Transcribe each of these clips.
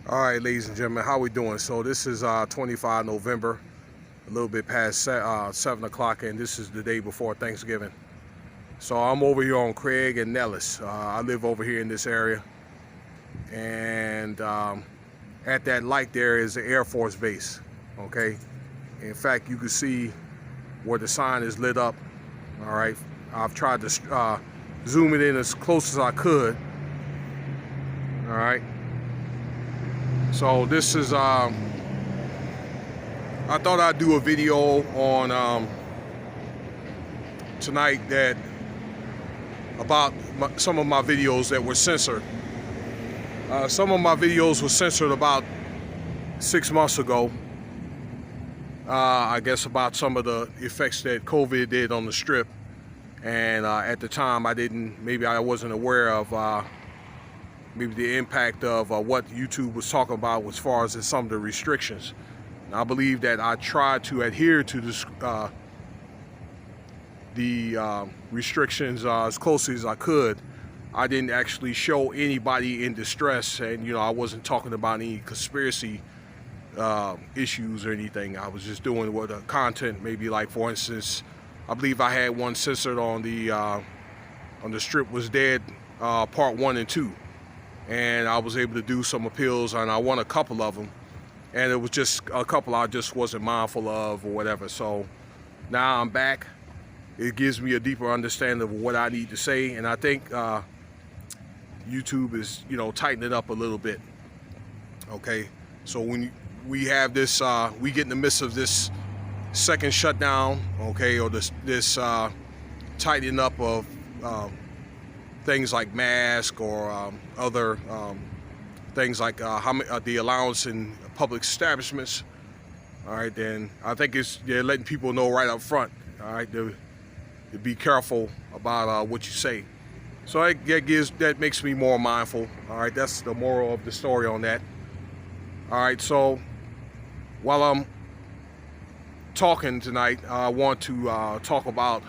All right, ladies and gentlemen, how we doing? So this is 25 November, a little bit past 7 o'clock, and this is the day before Thanksgiving. So I'm over here on Craig and Nellis. I live over here in this area, and at that light there is the Air Force Base, okay? In fact, you can see where the sign is lit up, all right? I've tried to zoom it in as close as I could, all right? So this is, I thought I'd do a video on tonight that about some of my videos that were censored. Some of my videos were censored about 6 months ago. I guess about some of the effects that COVID did on the Strip. And at the time maybe I wasn't aware of maybe the impact of what YouTube was talking about as far as some of the restrictions. And I believe that I tried to adhere to this, the restrictions as closely as I could. I didn't actually show anybody in distress, and I wasn't talking about any conspiracy issues or anything. I was just doing what the content, maybe like, for instance, I believe I had one censored on the Strip Was Dead part 1 and 2. And I was able to do some appeals, and I won a couple of them. And it was just a couple I just wasn't mindful of or whatever. So now I'm back. It gives me a deeper understanding of what I need to say. And I think YouTube is, tightening it up a little bit. Okay. So when we have this, we get in the midst of this second shutdown, okay, or this tightening up of things like masks or other things like the allowance in public establishments. All right, then I think they're letting people know right up front. All right, to be careful about what you say. So that makes me more mindful. All right, that's the moral of the story on that. All right, so while I'm talking tonight, I want to talk about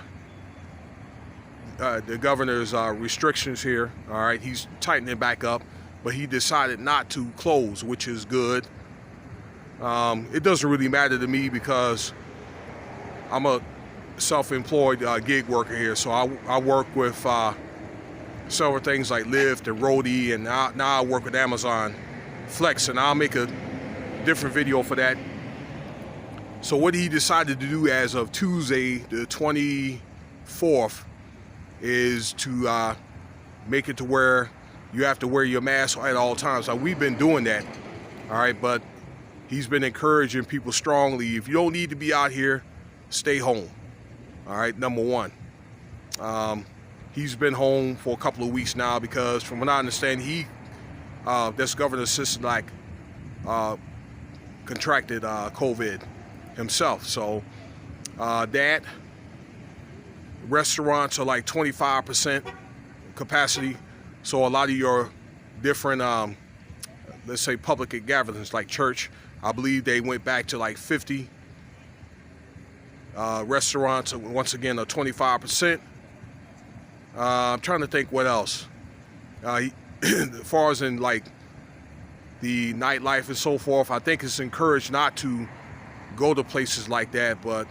the governor's restrictions here. All right, he's tightening it back up, but he decided not to close, which is good. It doesn't really matter to me because I'm a self-employed gig worker here, so I work with several things like Lyft and Roadie, and now I work with Amazon Flex, and I'll make a different video for that. So what he decided to do as of Tuesday, the 24th, is to make it to where you have to wear your mask at all times. So we've been doing that, all right, but he's been encouraging people strongly, if you don't need to be out here, stay home, all right, number one. He's been home for a couple of weeks now because from what I understand, this Governor Sisolak contracted COVID himself. So that restaurants are like 25% capacity. So a lot of your different, let's say public gatherings like church, I believe they went back to like 50. Restaurants, once again, are 25%. I'm trying to think what else. As far as in like the nightlife and so forth, I think it's encouraged not to go to places like that, but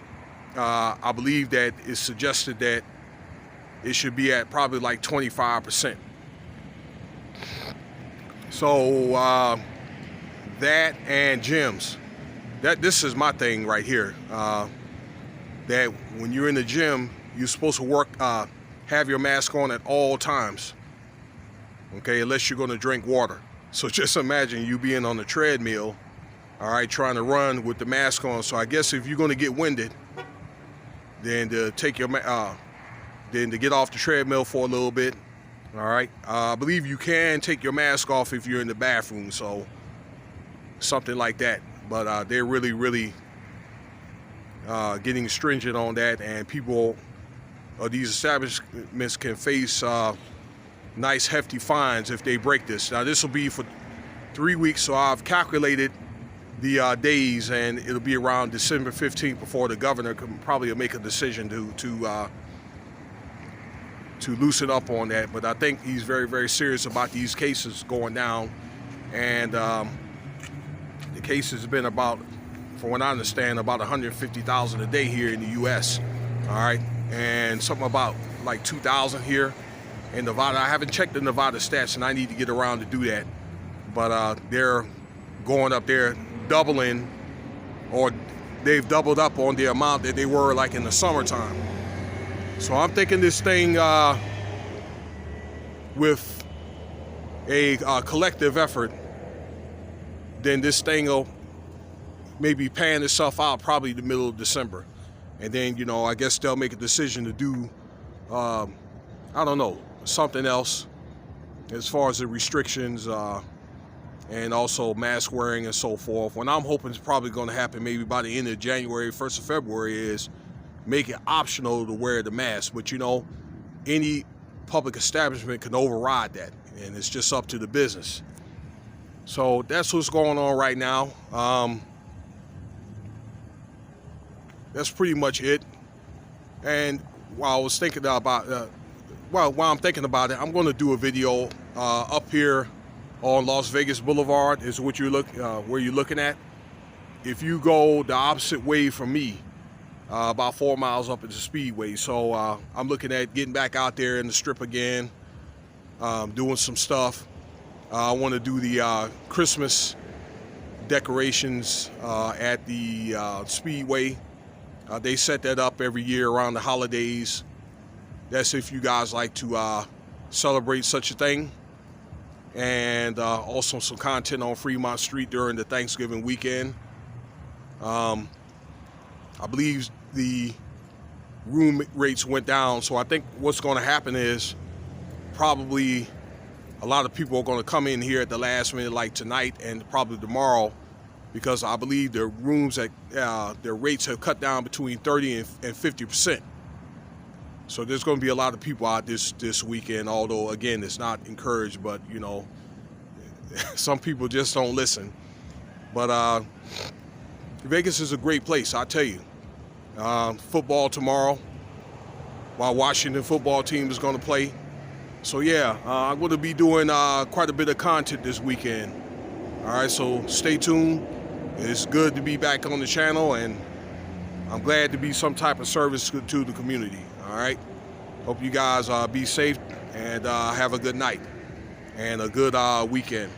I believe that it's suggested that it should be at probably like 25%. So that and gyms, this is my thing right here. That when you're in the gym, you're supposed to have your mask on at all times. Okay, unless you're going to drink water. So just imagine you being on the treadmill, all right, trying to run with the mask on. So I guess if you're going to get winded, then to get off the treadmill for a little bit, all right. I believe you can take your mask off if you're in the bathroom, so something like that. But they're really, really getting stringent on that, and people, these establishments can face nice hefty fines if they break this. Now this will be for 3 weeks, so I've calculated the days, and it'll be around December 15th before the governor can probably make a decision to loosen up on that. But I think he's very, very serious about these cases going down, and the case has been about, from what I understand, about 150,000 a day here in the U.S. All right, and something about like 2,000 here in Nevada. I haven't checked the Nevada stats, and I need to get around to do that. But they're going up there, doubling, or they've doubled up on the amount that they were like in the summertime. So I'm thinking this thing with a collective effort, then this thing will maybe paying itself out probably the middle of December. And then, you know, I guess they'll make a decision to do, I don't know, something else as far as the restrictions and also mask wearing and so forth. What I'm hoping is probably going to happen maybe by the end of January, 1st of February, is make it optional to wear the mask. But, you know, any public establishment can override that, and it's just up to the business. So that's what's going on right now. That's pretty much it. And while I was thinking about, while I'm thinking about it, I'm going to do a video up here on Las Vegas Boulevard. Is what you're where you're looking at. If you go the opposite way from me, about 4 miles up at the Speedway. So I'm looking at getting back out there in the Strip again, doing some stuff. I want to do the Christmas decorations at the Speedway. They set that up every year around the holidays. That's if you guys like to celebrate such a thing. And also some content on Fremont Street during the Thanksgiving weekend. I believe the room rates went down, so I think what's going to happen is probably a lot of people are going to come in here at the last minute, like tonight and probably tomorrow, because I believe the rooms at their rates have cut down between 30 and 50%. So there's going to be a lot of people out this weekend, although again it's not encouraged, but you know, some people just don't listen. But Vegas is a great place, I tell you. Football tomorrow, while Washington football team is going to play. So yeah, I'm going to be doing quite a bit of content this weekend. All right, so stay tuned. It's good to be back on the channel, and I'm glad to be some type of service to the community. All right, hope you guys be safe and have a good night and a good weekend.